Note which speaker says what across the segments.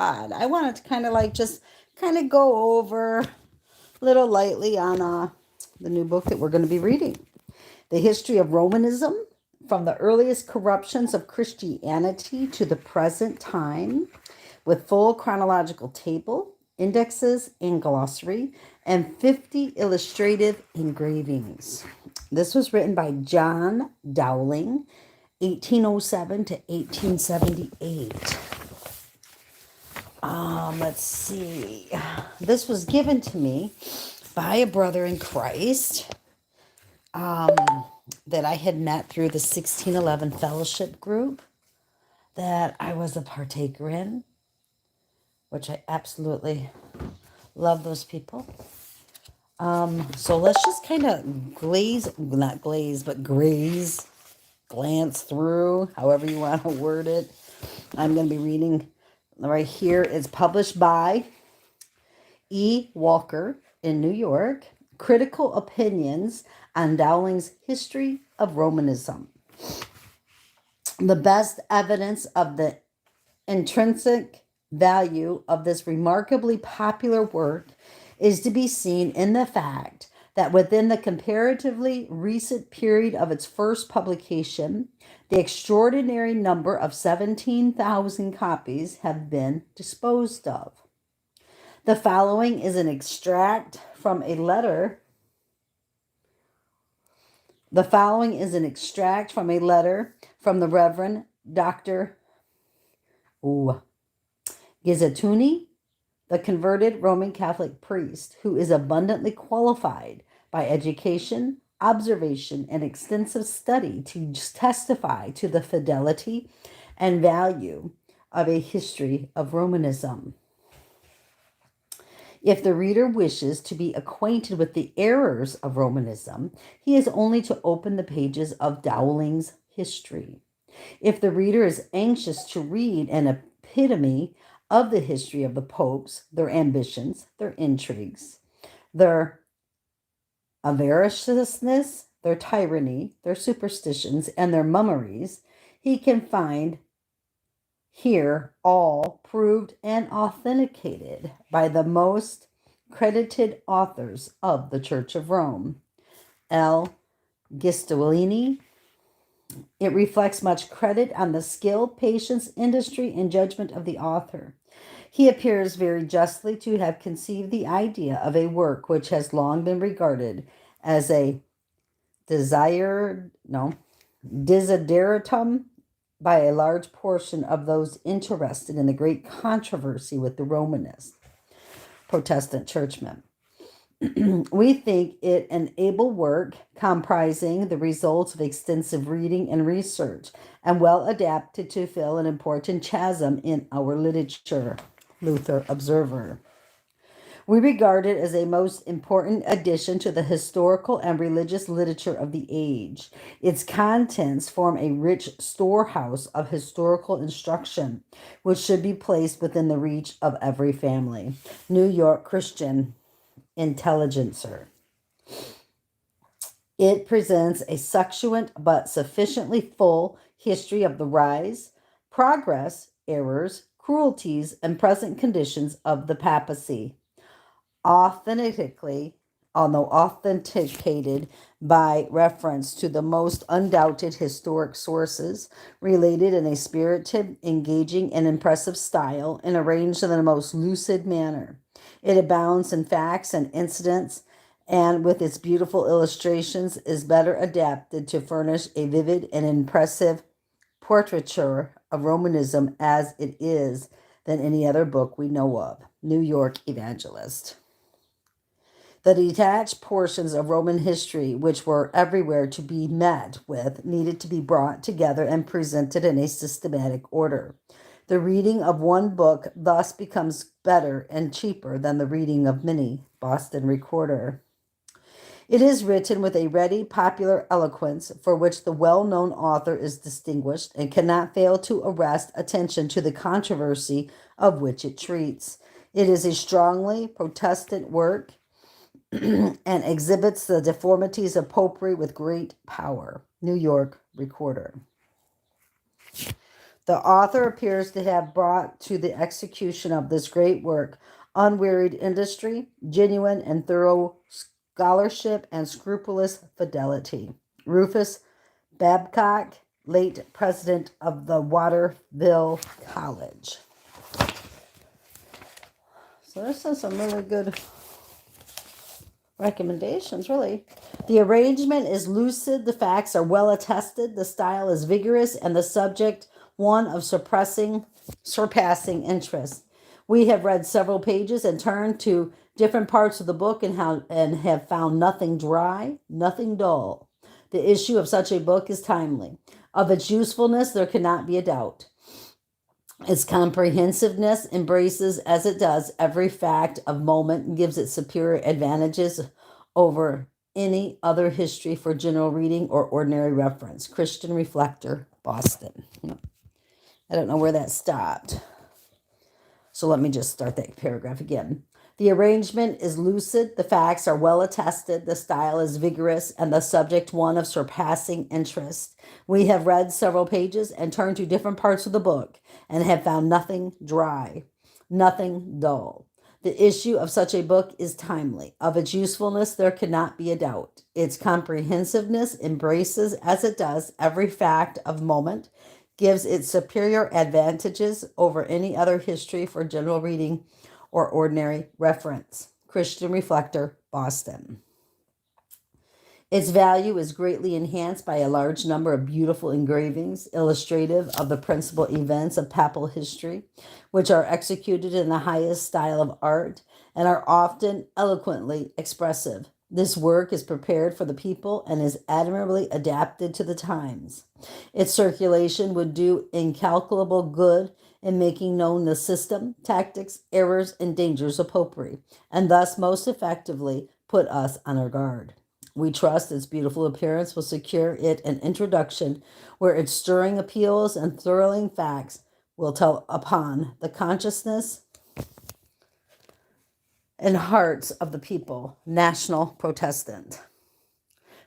Speaker 1: God, I wanted to kind of like just kind of go over a little lightly on the new book that we're going to be reading. The History of Romanism, from the earliest corruptions of Christianity to the present time, with full chronological table, indexes, and glossary, and 50 illustrative engravings. This was written by John Dowling, 1807 to 1878. Let's see. This was given to me by a brother in Christ that I had met through the 1611 fellowship group that I was a partaker in, which I absolutely love those people. So let's just kind of glance through, however you want to word it. I'm going to be reading right here. It's published by E. Walker in New York. Critical Opinions on Dowling's History of Romanism. The best evidence of the intrinsic value of this remarkably popular work is to be seen in the fact that within the comparatively recent period of its first publication, the extraordinary number of 17,000 copies have been disposed of. The following is an extract from a letter. The following is an extract from a letter from the Reverend Dr. Gizzatuni, the converted Roman Catholic priest who is abundantly qualified by education, observation, and extensive study to testify to the fidelity and value of a history of Romanism. If the reader wishes to be acquainted with the errors of Romanism, he has only to open the pages of Dowling's history. If the reader is anxious to read an epitome of the history of the popes, their ambitions, their intrigues, their avariciousness, their tyranny, their superstitions, and their mummeries, he can find here all proved and authenticated by the most credited authors of the Church of Rome. L. Gistolini. It reflects much credit on the skill, patience, industry, and judgment of the author. He appears very justly to have conceived the idea of a work which has long been regarded as a desideratum by a large portion of those interested in the great controversy with the Romanist Protestant churchmen. We think it an able work comprising the results of extensive reading and research and well adapted to fill an important chasm in our literature, Luther Observer. We regard it as a most important addition to the historical and religious literature of the age. Its contents form a rich storehouse of historical instruction, which should be placed within the reach of every family. New York Christian Intelligencer. It presents a succinct but sufficiently full history of the rise, progress, errors, cruelties, and present conditions of the papacy, although authenticated by reference to the most undoubted historic sources, related in a spirited, engaging, and impressive style, and arranged in the most lucid manner. It abounds in facts and incidents, and with its beautiful illustrations is better adapted to furnish a vivid and impressive portraiture of Romanism as it is than any other book we know of. New York Evangelist. The detached portions of Roman history, which were everywhere to be met with, needed to be brought together and presented in a systematic order. The reading of one book thus becomes better and cheaper than the reading of many. Boston Recorder. It is written with a ready, popular eloquence for which the well-known author is distinguished and cannot fail to arrest attention to the controversy of which it treats. It is a strongly Protestant work and exhibits the deformities of popery with great power. New York Recorder. The author appears to have brought to the execution of this great work unwearied industry, genuine and thorough scholarship, and scrupulous fidelity. Rufus Babcock, late president of the Waterville College. So this is some really good recommendations, really. The arrangement is lucid, the facts are well attested, the style is vigorous, and the subject one of surpassing interest. We have read several pages and turned to different parts of the book and have found nothing dry, nothing dull. The issue of such a book is timely. Of its usefulness there cannot be a doubt. Its comprehensiveness embraces, as it does, every fact of moment and gives it superior advantages over any other history for general reading or ordinary reference. Christian Reflector, Boston. I don't know where that stopped. So let me just start that paragraph again. The arrangement is lucid, the facts are well attested, the style is vigorous, and the subject one of surpassing interest. We have read several pages and turned to different parts of the book and have found nothing dry, nothing dull. The issue of such a book is timely. Of its usefulness there cannot be a doubt. Its comprehensiveness embraces, as it does, every fact of moment, gives it superior advantages over any other history for general reading or ordinary reference. Christian Reflector, Boston. Its value is greatly enhanced by a large number of beautiful engravings illustrative of the principal events of papal history, which are executed in the highest style of art and are often eloquently expressive. This work is prepared for the people and is admirably adapted to the times. Its circulation would do incalculable good in making known the system, tactics, errors, and dangers of popery, and thus most effectively put us on our guard. We trust its beautiful appearance will secure it an introduction where its stirring appeals and thrilling facts will tell upon the consciousness and hearts of the people, national Protestant.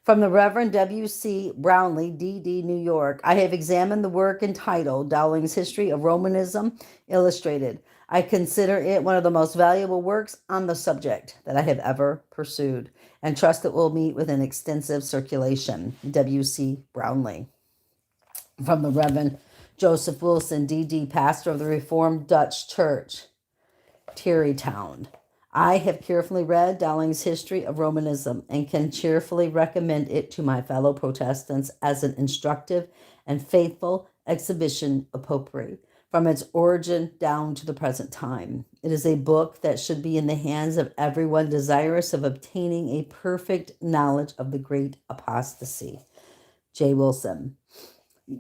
Speaker 1: From the Reverend W.C. Brownlee, D.D., New York, I have examined the work entitled Dowling's History of Romanism Illustrated. I consider it one of the most valuable works on the subject that I have ever pursued, and trust it will meet with an extensive circulation. W.C. Brownlee. From the Reverend Joseph Wilson, D.D., pastor of the Reformed Dutch Church, Terrytown. I have carefully read Dowling's History of Romanism and can cheerfully recommend it to my fellow Protestants as an instructive and faithful exhibition of popery, from its origin down to the present time. It is a book that should be in the hands of everyone desirous of obtaining a perfect knowledge of the great apostasy. J. Wilson.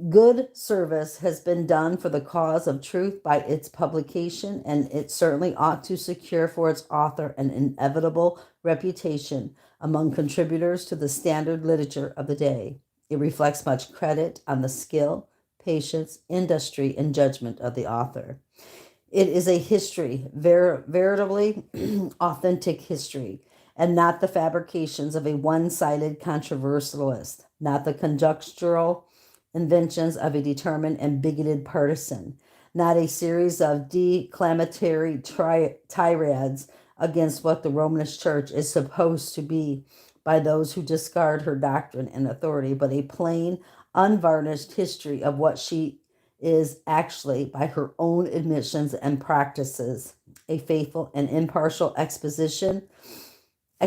Speaker 1: Good service has been done for the cause of truth by its publication, and it certainly ought to secure for its author an inevitable reputation among contributors to the standard literature of the day. It reflects much credit on the skill, patience, industry, and judgment of the author. It is a history, veritably authentic history, and not the fabrications of a one-sided controversialist, not the conjectural inventions of a determined and bigoted partisan, not a series of declamatory tirades against what the Romanist Church is supposed to be by those who discard her doctrine and authority, but a plain, unvarnished history of what she is actually by her own admissions and practices, a faithful and impartial exhibition. I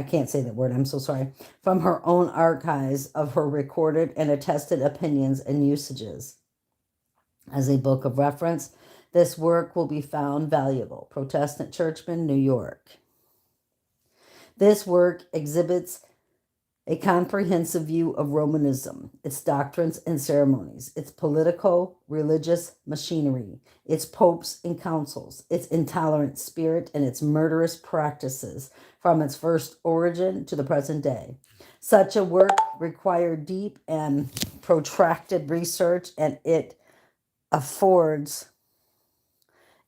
Speaker 1: can't say that word, I'm so sorry. From her own archives of her recorded and attested opinions and usages. As a book of reference, this work will be found valuable. Protestant Churchman, New York. This work exhibits a comprehensive view of Romanism, its doctrines and ceremonies, its politico-religious machinery, its popes and councils, its intolerant spirit, and its murderous practices from its first origin to the present day. Such a work required deep and protracted research, and it affords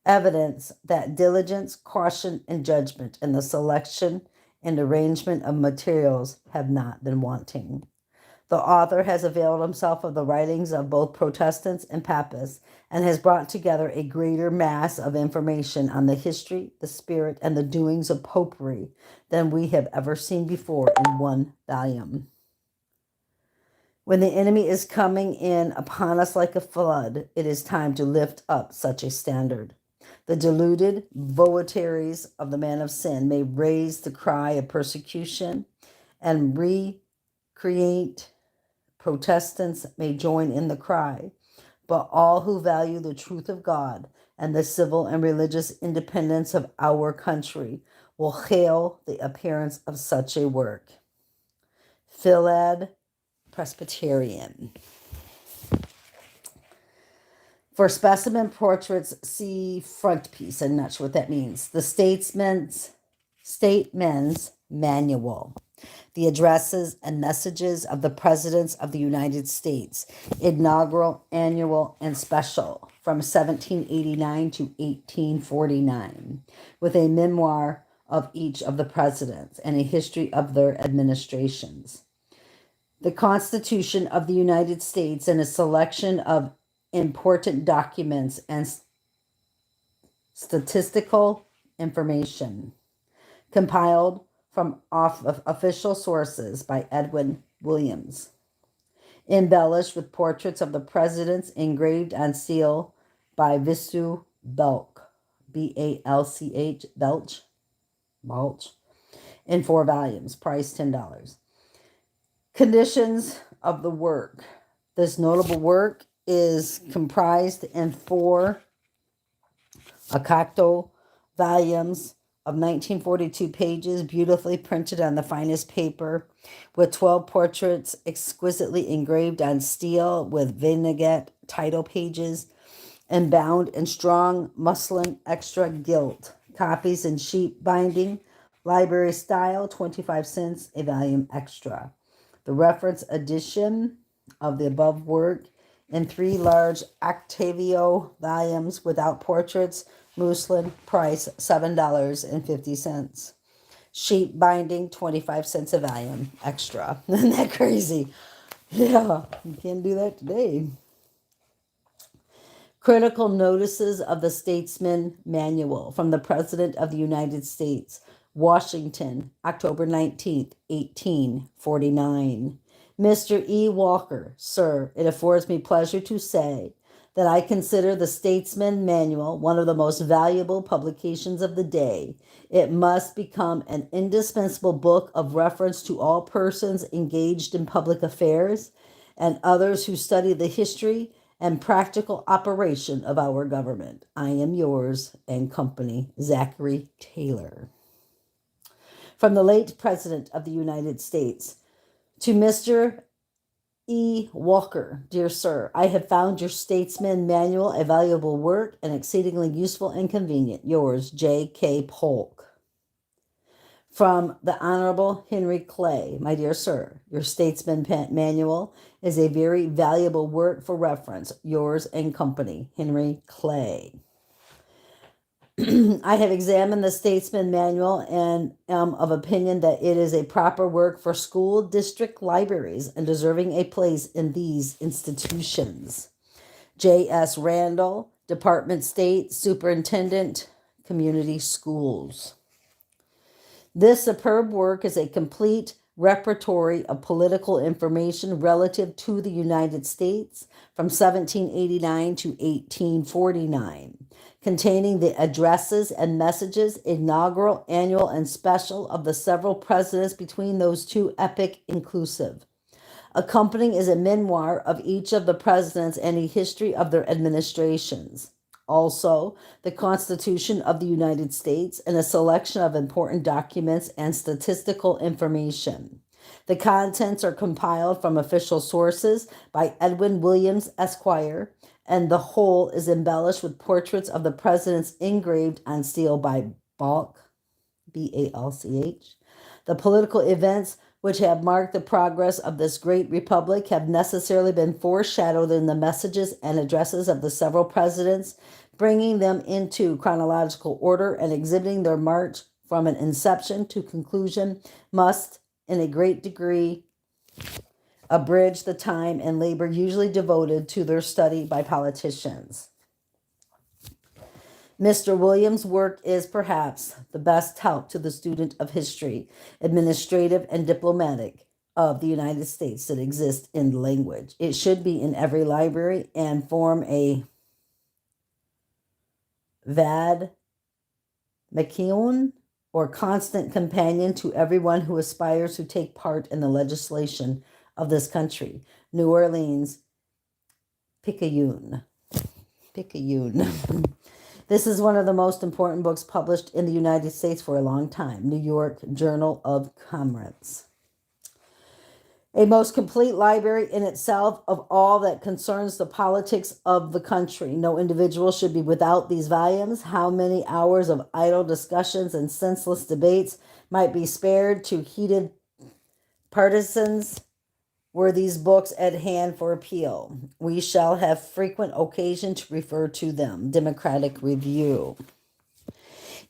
Speaker 1: evidence that diligence, caution, and judgment in the selection and arrangement of materials have not been wanting. The author has availed himself of the writings of both Protestants and Papists and has brought together a greater mass of information on the history, the spirit, and the doings of popery than we have ever seen before in one volume. When the enemy is coming in upon us like a flood, it is time to lift up such a standard. The deluded votaries of the man of sin may raise the cry of persecution, and recreate Protestants may join in the cry, but all who value the truth of God and the civil and religious independence of our country will hail the appearance of such a work. Philad Presbyterian. For specimen portraits, see frontispiece. I'm not sure what that means. The Statesman's Manual. The addresses and messages of the Presidents of the United States, inaugural, annual, and special, from 1789 to 1849, with a memoir of each of the presidents and a history of their administrations. The Constitution of the United States and a selection of important documents and statistical information, compiled from official sources by Edwin Williams, embellished with portraits of the presidents engraved on steel by Visu Belch, B-A-L-C-H, Balch, in 4 volumes, price $10. Conditions of the work. This notable work is comprised in 4 octavo volumes of 1942 pages, beautifully printed on the finest paper, with 12 portraits exquisitely engraved on steel with vignette title pages, and bound in strong muslin extra gilt. Copies in sheet binding, library style, 25 cents a volume extra. The reference edition of the above work in 3 large octavo volumes without portraits, muslin, price $7.50. Sheet binding, 25 cents a volume extra. Isn't that crazy? Yeah, you can't do that today. Critical notices of the Statesman Manual from the President of the United States, Washington, October 19th, 1849. Mr. E. Walker, sir, it affords me pleasure to say that I consider the Statesman Manual one of the most valuable publications of the day. It must become an indispensable book of reference to all persons engaged in public affairs and others who study the history and practical operation of our government. I am yours and company, Zachary Taylor. From the late President of the United States, to Mr. E. Walker, dear sir, I have found your Statesman Manual a valuable work and exceedingly useful and convenient. Yours, J.K. Polk. From the Honorable Henry Clay, my dear sir, your Statesman Manual is a very valuable work for reference. Yours and company, Henry Clay. I have examined the Statesman Manual and am of opinion that it is a proper work for school district libraries and deserving a place in these institutions. J.S. Randall, Department State Superintendent, Community Schools. This superb work is a complete repertory of political information relative to the United States from 1789 to 1849, containing the addresses and messages, inaugural, annual, and special, of the several presidents between those 2 epochs inclusive. Accompanying is a memoir of each of the presidents and a history of their administrations. Also, the Constitution of the United States and a selection of important documents and statistical information. The contents are compiled from official sources by Edwin Williams, Esquire, and the whole is embellished with portraits of the presidents engraved on steel by Balch, B-A-L-C-H. The political events which have marked the progress of this great republic have necessarily been foreshadowed in the messages and addresses of the several presidents, bringing them into chronological order and exhibiting their march from an inception to conclusion must, in a great degree, abridge the time and labor usually devoted to their study by politicians. Mr. Williams' work is perhaps the best help to the student of history, administrative, and diplomatic of the United States that exists in language. It should be in every library and form a vad mecum or constant companion to everyone who aspires to take part in the legislation of this country. New Orleans, Picayune. This is one of the most important books published in the United States for a long time. New York Journal of Commerce. A most complete library in itself of all that concerns the politics of the country. No individual should be without these volumes. How many hours of idle discussions and senseless debates might be spared to heated partisans were these books at hand for appeal. We shall have frequent occasion to refer to them. Democratic Review.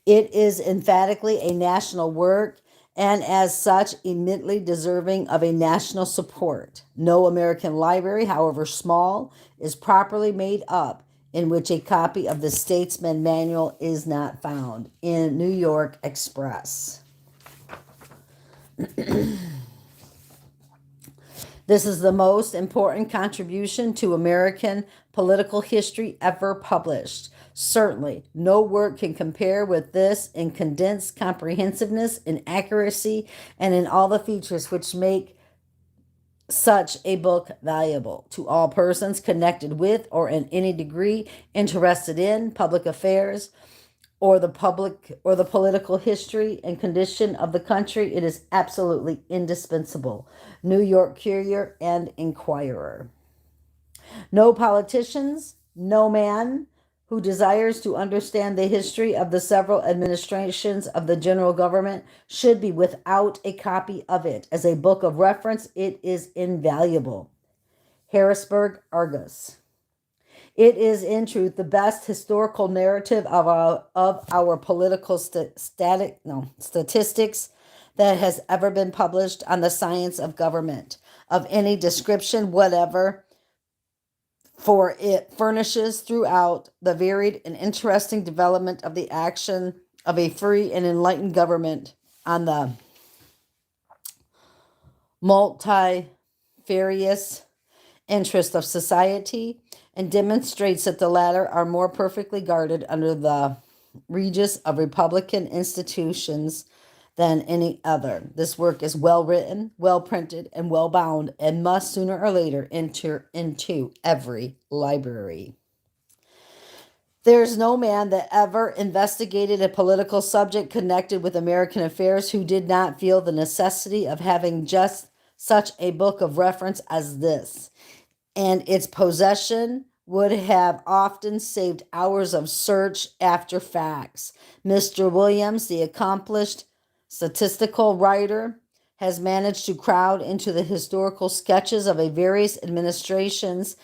Speaker 1: It is emphatically a national work and as such immediately deserving of a national support. No American library, however small, is properly made up in which a copy of the Statesman Manual is not found. In New York Express. This is the most important contribution to American political history ever published. Certainly, no work can compare with this in condensed comprehensiveness, in accuracy, and in all the features which make such a book valuable to all persons connected with or in any degree interested in public affairs or the political history and condition of the country. It is absolutely indispensable. New York Courier and Inquirer. No politicians, no man who desires to understand the history of the several administrations of the general government should be without a copy of it. As a book of reference, it is invaluable. Harrisburg Argus. It is, in truth, the best historical narrative of our political statistics that has ever been published on the science of government, of any description whatever, for it furnishes throughout the varied and interesting development of the action of a free and enlightened government on the multifarious interest of society, and demonstrates that the latter are more perfectly guarded under the aegis of republican institutions than any other. This work is well written, well printed, and well bound, and must sooner or later enter into every library. There's no man that ever investigated a political subject connected with American affairs who did not feel the necessity of having just such a book of reference as this, and its possession would have often saved hours of search after facts. Mr. Williams, the accomplished statistical writer, has managed to crowd into the historical sketches of the various administrations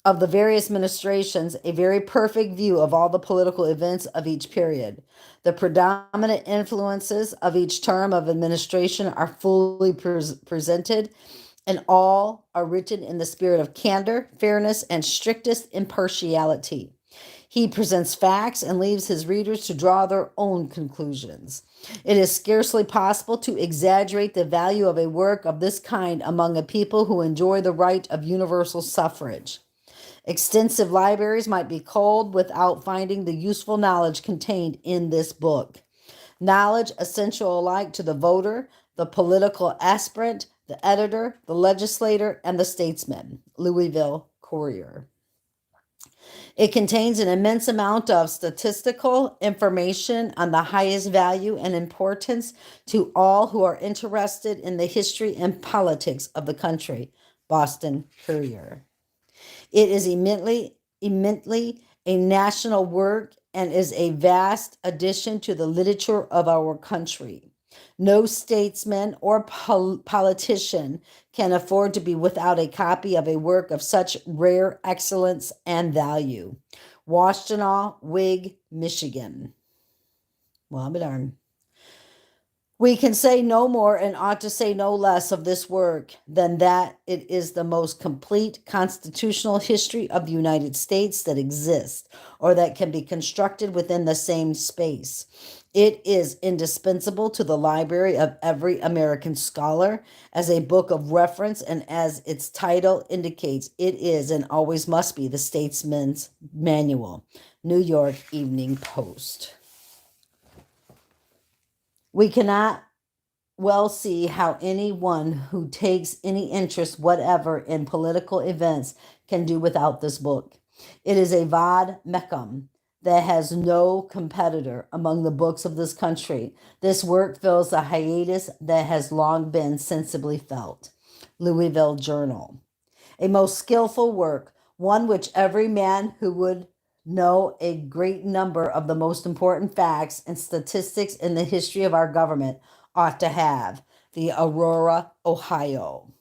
Speaker 1: a very perfect view of all the political events of each period. The predominant influences of each term of administration are fully presented, and all are written in the spirit of candor, fairness, and strictest impartiality. He presents facts and leaves his readers to draw their own conclusions. It is scarcely possible to exaggerate the value of a work of this kind among a people who enjoy the right of universal suffrage. Extensive libraries might be culled without finding the useful knowledge contained in this book. Knowledge essential alike to the voter, the political aspirant, the editor, the legislator, and the statesman. Louisville Courier. It contains an immense amount of statistical information on the highest value and importance to all who are interested in the history and politics of the country. Boston Courier. It is immensely a national work and is a vast addition to the literature of our country. No statesman or politician can afford to be without a copy of a work of such rare excellence and value. Washtenaw, Whig, Michigan. Well, I'll be darned. We can say no more and ought to say no less of this work than that it is the most complete constitutional history of the United States that exists or that can be constructed within the same space. It is indispensable to the library of every American scholar as a book of reference, and as its title indicates, it is and always must be the Statesman's Manual. New York Evening Post. We cannot well see how anyone who takes any interest whatever in political events can do without this book. It is a vad mecum that has no competitor among the books of this country. This work fills a hiatus that has long been sensibly felt. Louisville Journal. A most skillful work, one which every man who would know a great number of the most important facts and statistics in the history of our government ought to have. The Aurora, Ohio.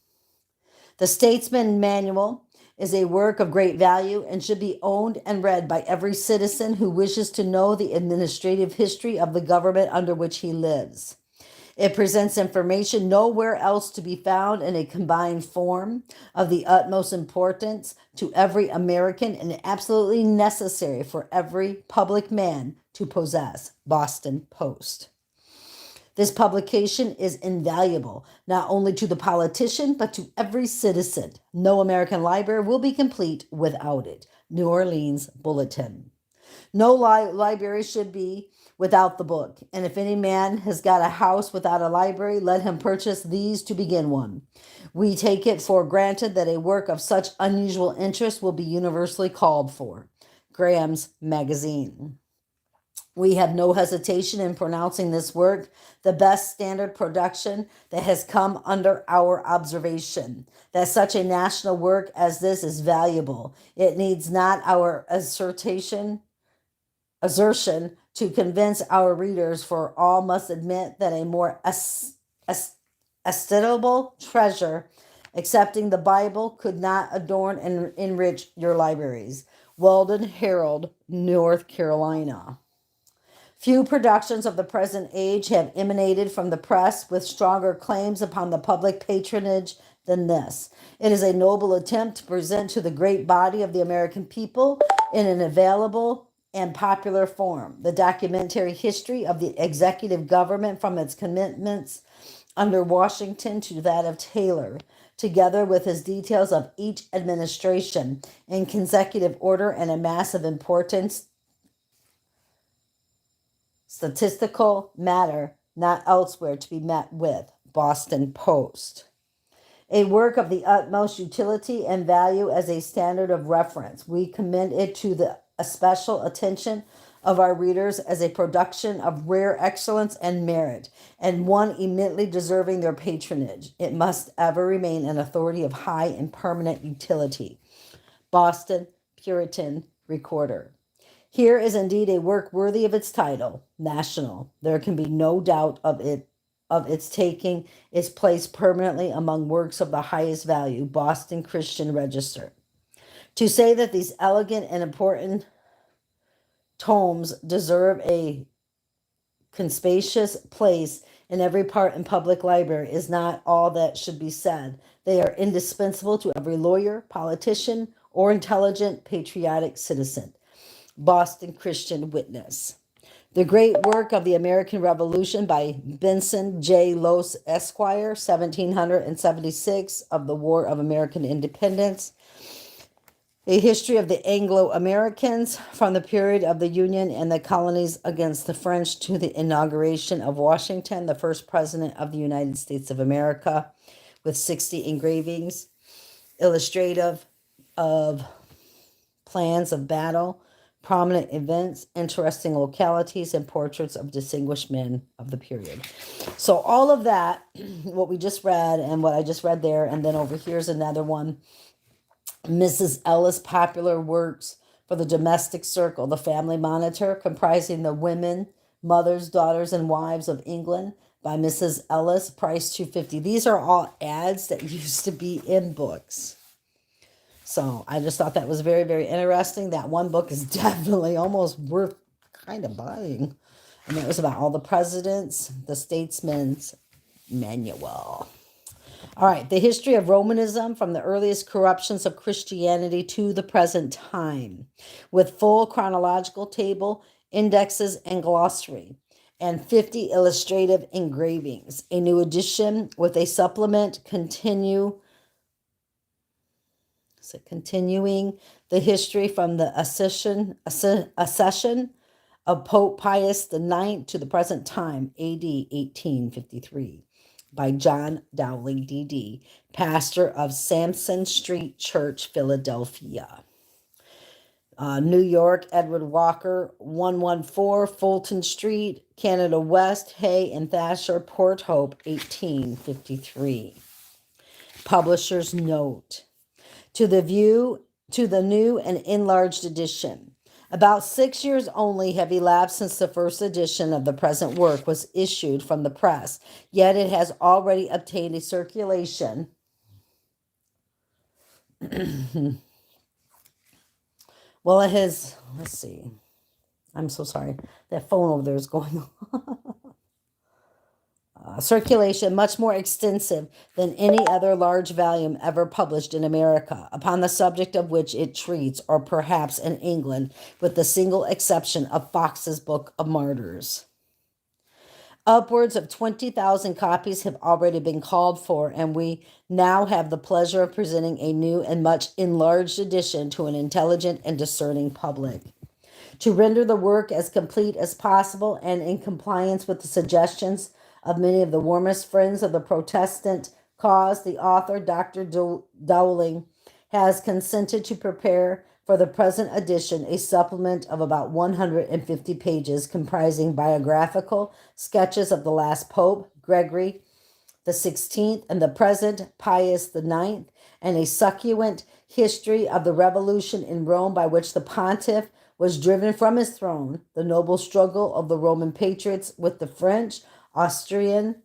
Speaker 1: The Statesman Manual is a work of great value and should be owned and read by every citizen who wishes to know the administrative history of the government under which he lives. It presents information nowhere else to be found in a combined form of the utmost importance to every American and absolutely necessary for every public man to possess. Boston Post. This publication is invaluable, not only to the politician, but to every citizen. No American library will be complete without it. New Orleans Bulletin. No library should be without the book. And if any man has got a house without a library, let him purchase these to begin one. We take it for granted that a work of such unusual interest will be universally called for. Graham's Magazine. We have no hesitation in pronouncing this work the best standard production that has come under our observation. That such a national work as this is valuable. It needs not our assertion to convince our readers, for all must admit that a more estimable treasure, excepting the Bible, could not adorn and enrich your libraries. Weldon Herald, North Carolina. Few productions of the present age have emanated from the press with stronger claims upon the public patronage than this. It is a noble attempt to present to the great body of the American people in an available and popular form the documentary history of the executive government from its commitments under Washington to that of Taylor, together with his details of each administration in consecutive order and a mass of importance statistical matter not elsewhere to be met with. Boston Post. A work of the utmost utility and value as a standard of reference. We commend it to the especial attention of our readers as a production of rare excellence and merit, and one immensely deserving their patronage. It must ever remain an authority of high and permanent utility. Boston Puritan Recorder. Here is indeed a work worthy of its title, national. There can be no doubt of its taking its place permanently among works of the highest value. Boston Christian Register. To say that these elegant and important tomes deserve a conspicuous place in every part and public library is not all that should be said. They are indispensable to every lawyer, politician, or intelligent patriotic citizen. Boston Christian Witness. The Great Work of the American Revolution by Benson J. Lose, Esquire, 1776, of the War of American Independence. A history of the Anglo-Americans from the period of the Union and the colonies against the French to the inauguration of Washington, the first president of the United States of America, with 60 engravings, illustrative of plans of battle, prominent events, interesting localities, and portraits of distinguished men of the period. So all of that, what we just read and what I just read there, and then over here's another one, Mrs. Ellis' popular works for the domestic circle, the Family Monitor, comprising the women, mothers, daughters, and wives of England by Mrs. Ellis, price $2.50. These are all ads that used to be in books. So I just thought that was very, very interesting. That one book is definitely almost worth kind of buying. And it was about all the presidents, the statesman's manual. All right, the history of Romanism from the earliest corruptions of Christianity to the present time, with full chronological table, indexes, and glossary, and 50 illustrative engravings. A new edition with a supplement continuing the history from the accession of Pope Pius IX to the present time, A.D. 1853, by John Dowling, D.D., pastor of Sampson Street Church, Philadelphia. New York, Edward Walker, 114 Fulton Street, Canada West, Hay and Thacher, Port Hope, 1853. Publisher's note. To the new and enlarged edition. About 6 years only have elapsed since the first edition of the present work was issued from the press, yet it has already obtained a circulation well, it has, let's see. I'm so sorry. That phone over there is going on. Circulation much more extensive than any other large volume ever published in America, upon the subject of which it treats, or perhaps in England, with the single exception of Fox's Book of Martyrs. Upwards of 20,000 copies have already been called for, and we now have the pleasure of presenting a new and much enlarged edition to an intelligent and discerning public. To render the work as complete as possible and in compliance with the suggestions of many of the warmest friends of the Protestant cause, the author, Dr. Dowling, has consented to prepare for the present edition a supplement of about 150 pages comprising biographical sketches of the last Pope, Gregory the 16th, and the present Pius the 9th, and a succulent history of the revolution in Rome by which the pontiff was driven from his throne, the noble struggle of the Roman patriots with the French, Austrian,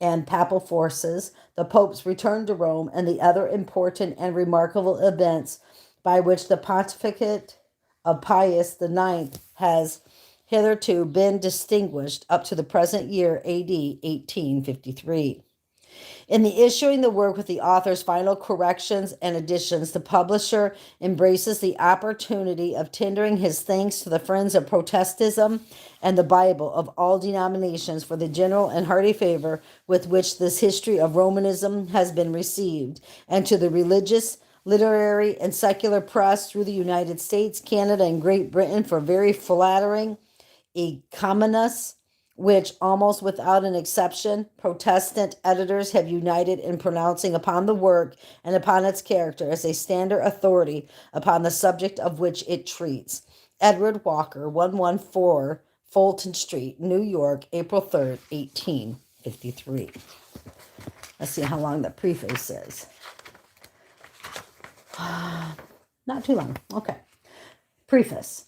Speaker 1: and papal forces, the Pope's return to Rome, and the other important and remarkable events by which the pontificate of Pius IX has hitherto been distinguished up to the present year, A.D. 1853. In the issuing the work with the author's final corrections and additions, the publisher embraces the opportunity of tendering his thanks to the friends of Protestantism and the Bible of all denominations for the general and hearty favor with which this history of Romanism has been received, and to the religious, literary, and secular press through the United States, Canada, and Great Britain for very flattering encomiums, which, almost without an exception, Protestant editors have united in pronouncing upon the work and upon its character as a standard authority upon the subject of which it treats. Edward Walker, 114 Fulton Street, New York, April 3rd, 1853. Let's see how long the preface is. Not too long. Okay. Preface.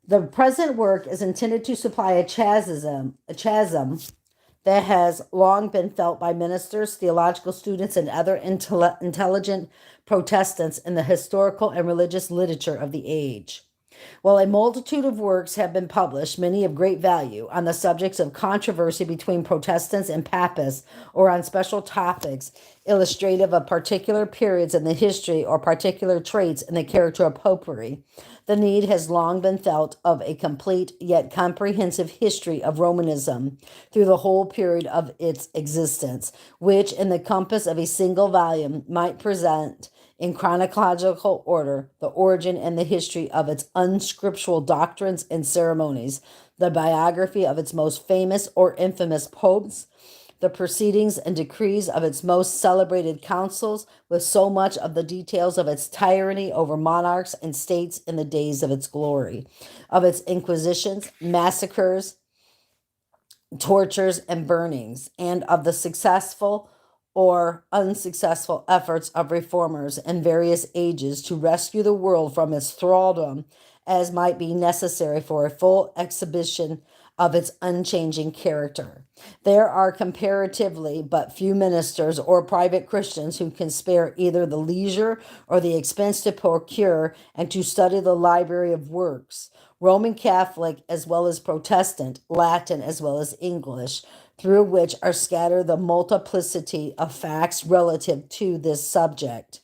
Speaker 1: The present work is intended to supply a chasm that has long been felt by ministers, theological students, and other intelligent Protestants in the historical and religious literature of the age. While a multitude of works have been published, many of great value, on the subjects of controversy between Protestants and Papists, or on special topics illustrative of particular periods in the history or particular traits in the character of popery, the need has long been felt of a complete yet comprehensive history of Romanism through the whole period of its existence, which, in the compass of a single volume, might present in chronological order the origin and the history of its unscriptural doctrines and ceremonies, the biography of its most famous or infamous popes, the proceedings and decrees of its most celebrated councils, with so much of the details of its tyranny over monarchs and states in the days of its glory, of its inquisitions, massacres, tortures, and burnings, and of the successful or unsuccessful efforts of reformers in various ages to rescue the world from its thraldom, as might be necessary for a full exhibition of its unchanging character. There are comparatively but few ministers or private Christians who can spare either the leisure or the expense to procure and to study the library of works, Roman Catholic as well as Protestant, Latin as well as English, through which are scattered the multiplicity of facts relative to this subject,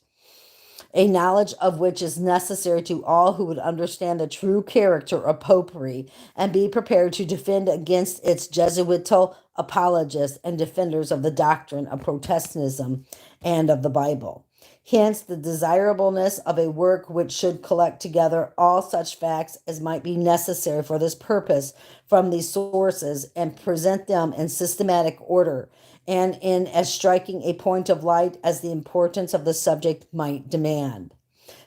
Speaker 1: a knowledge of which is necessary to all who would understand the true character of popery and be prepared to defend against its Jesuitical apologists and defenders of the doctrine of Protestantism and of the Bible. Hence, the desirableness of a work which should collect together all such facts as might be necessary for this purpose from these sources and present them in systematic order and in as striking a point of light as the importance of the subject might demand.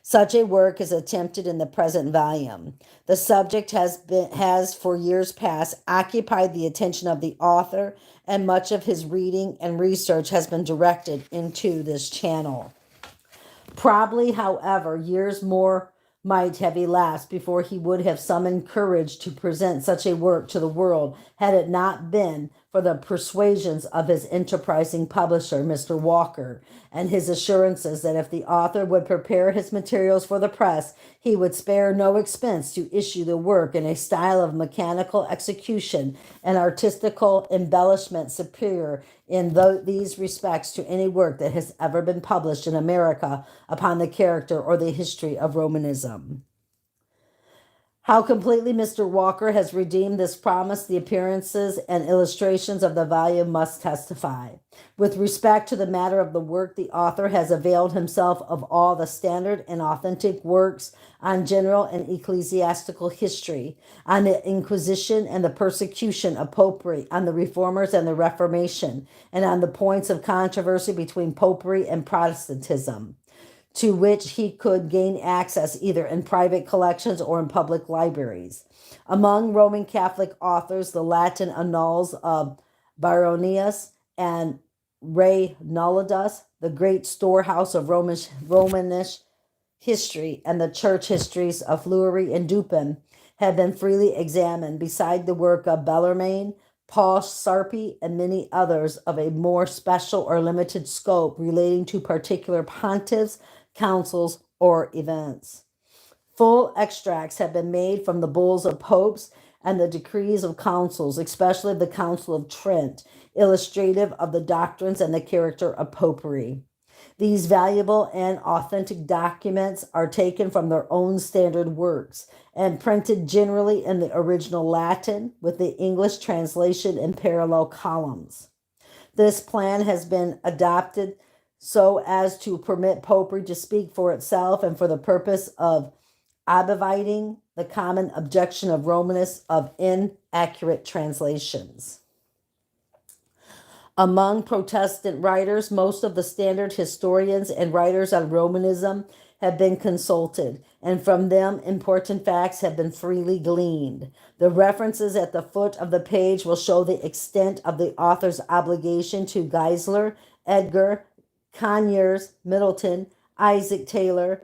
Speaker 1: Such a work is attempted in the present volume. The subject has for years past occupied the attention of the author, and much of his reading and research has been directed into this channel. Probably, however, years more might have elapsed before he would have summoned courage to present such a work to the world, had it not been for the persuasions of his enterprising publisher, Mr. Walker, and his assurances that if the author would prepare his materials for the press, he would spare no expense to issue the work in a style of mechanical execution and artistical embellishment superior in these respects to any work that has ever been published in America upon the character or the history of Romanism. How completely Mr. Walker has redeemed this promise, the appearances and illustrations of the volume must testify. With respect to the matter of the work, the author has availed himself of all the standard and authentic works on general and ecclesiastical history, on the Inquisition and the persecution of popery, on the Reformers and the Reformation, and on the points of controversy between popery and Protestantism, to which he could gain access either in private collections or in public libraries. Among Roman Catholic authors, the Latin annals of Baronius and Reynoldas, the great storehouse of Romanish history, and the church histories of Fleury and Dupin have been freely examined, beside the work of Bellarmine, Paul Sarpi, and many others of a more special or limited scope relating to particular pontiffs, councils, or events. Full extracts have been made from the bulls of popes and the decrees of councils, especially the Council of Trent, illustrative of the doctrines and the character of popery. These valuable and authentic documents are taken from their own standard works and printed generally in the original Latin with the English translation in parallel columns. This plan has been adopted so as to permit popery to speak for itself and for the purpose of obviating the common objection of Romanists of inaccurate translations. Among Protestant writers, most of the standard historians and writers on Romanism have been consulted, and from them important facts have been freely gleaned. The references at the foot of the page will show the extent of the author's obligation to Geisler, Edgar, Conyers, Middleton, Isaac Taylor,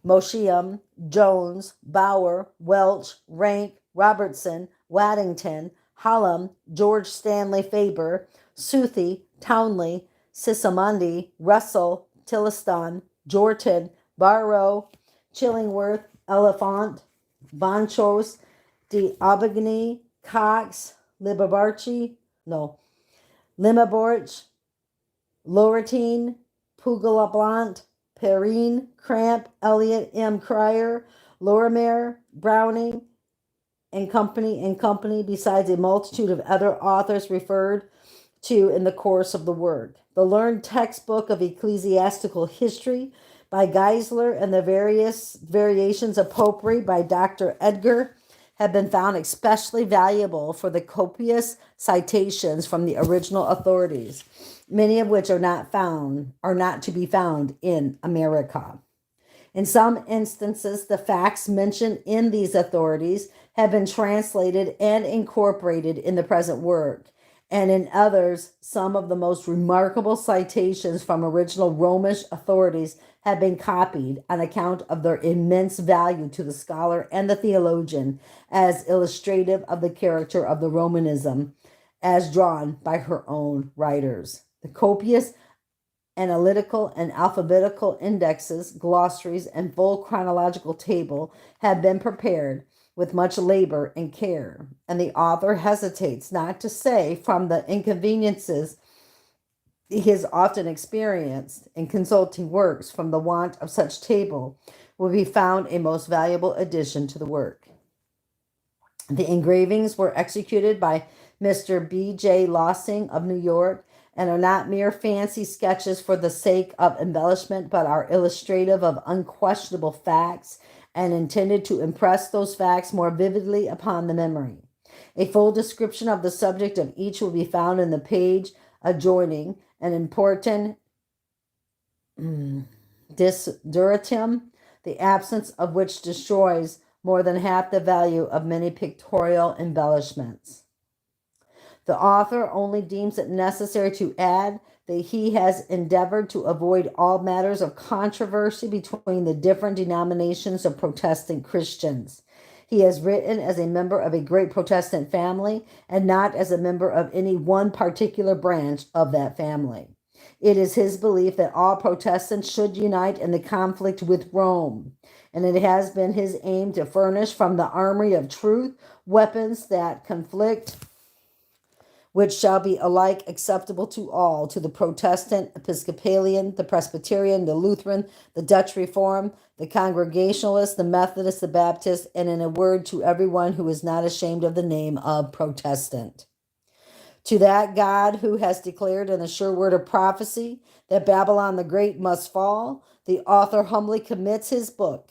Speaker 1: Mosheim, Jones, Bauer, Welch, Rank, Robertson, Waddington, Hallam, George Stanley Faber, Southey, Townley, Sismondi, Russell, Tilliston, Jortin, Barrow, Chillingworth, Elephant, Bonchos, de Aubigny, Cox, Limborch, Lauretine, Pugelablant, Perrine, Cramp, Eliot, M. Cryer, Lorimer, Browning, and company, besides a multitude of other authors referred to in the course of the work. The learned textbook of ecclesiastical history by Geisler and the various variations of popery by Dr. Edgar have been found especially valuable for the copious citations from the original authorities, many of which are not to be found in America. In some instances, the facts mentioned in these authorities have been translated and incorporated in the present work, and in others, some of the most remarkable citations from original Romish authorities have been copied on account of their immense value to the scholar and the theologian as illustrative of the character of the Romanism as drawn by her own writers. The copious analytical and alphabetical indexes, glossaries, and full chronological table have been prepared with much labor and care, and the author hesitates not to say from the inconveniences he has often experienced in consulting works from the want of such table will be found a most valuable addition to the work. The engravings were executed by Mr. B.J. Lossing of New York and are not mere fancy sketches for the sake of embellishment, but are illustrative of unquestionable facts and intended to impress those facts more vividly upon the memory. A full description of the subject of each will be found in the page adjoining an important desideratum, the absence of which destroys more than half the value of many pictorial embellishments. The author only deems it necessary to add that he has endeavored to avoid all matters of controversy between the different denominations of Protestant Christians. He has written as a member of a great Protestant family and not as a member of any one particular branch of that family. It is his belief that all Protestants should unite in the conflict with Rome, and it has been his aim to furnish from the armory of truth weapons that conflict which shall be alike acceptable to all, to the Protestant, Episcopalian, the Presbyterian, the Lutheran, the Dutch Reformed, the Congregationalist, the Methodist, the Baptist, and in a word, to everyone who is not ashamed of the name of Protestant. To that God who has declared in a sure word of prophecy that Babylon the Great must fall, the author humbly commits his book.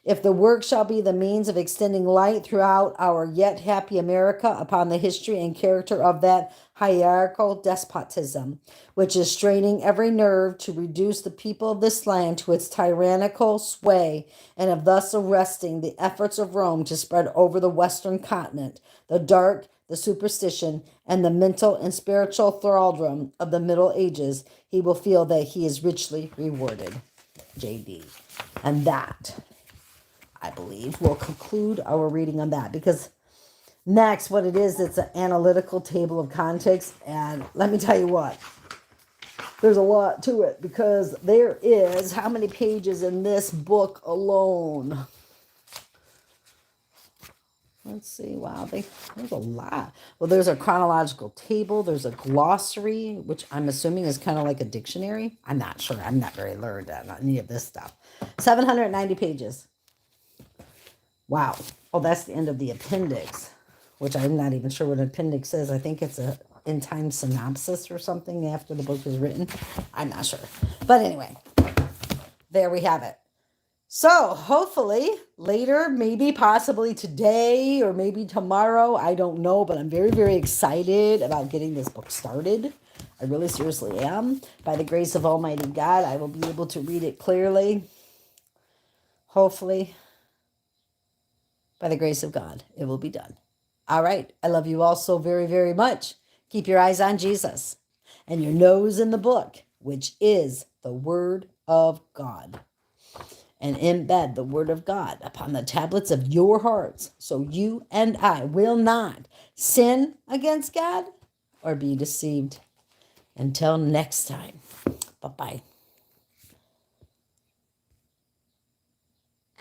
Speaker 1: If the work shall be the means of extending light throughout our yet happy America upon the history and character of that hierarchical despotism, which is straining every nerve to reduce the people of this land to its tyrannical sway, and of thus arresting the efforts of Rome to spread over the Western continent the dark, the superstition, and the mental and spiritual thraldom of the Middle Ages, he will feel that he is richly rewarded. J.D. And that, I believe, we'll conclude our reading on that, because next, what it is, it's an analytical table of context, and let me tell you what, there's a lot to it, because there is, how many pages in this book alone? Let's see, wow, there's a lot. Well, there's a chronological table, there's a glossary, which I'm assuming is kind of like a dictionary. I'm not sure, I'm not very learned at any of this stuff. 790 pages. Wow. Oh, that's the end of the appendix, which I'm not even sure what an appendix is. I think it's a in-time synopsis or something after the book is written. I'm not sure. But anyway, there we have it. So hopefully later, maybe possibly today or maybe tomorrow, I don't know, but I'm very, very excited about getting this book started. I really seriously am. By the grace of Almighty God, I will be able to read it clearly. Hopefully, by the grace of God, it will be done. All right. I love you all so very, very much. Keep your eyes on Jesus and your nose in the book, which is the Word of God. And embed the Word of God upon the tablets of your hearts, so you and I will not sin against God or be deceived. Until next time, bye-bye.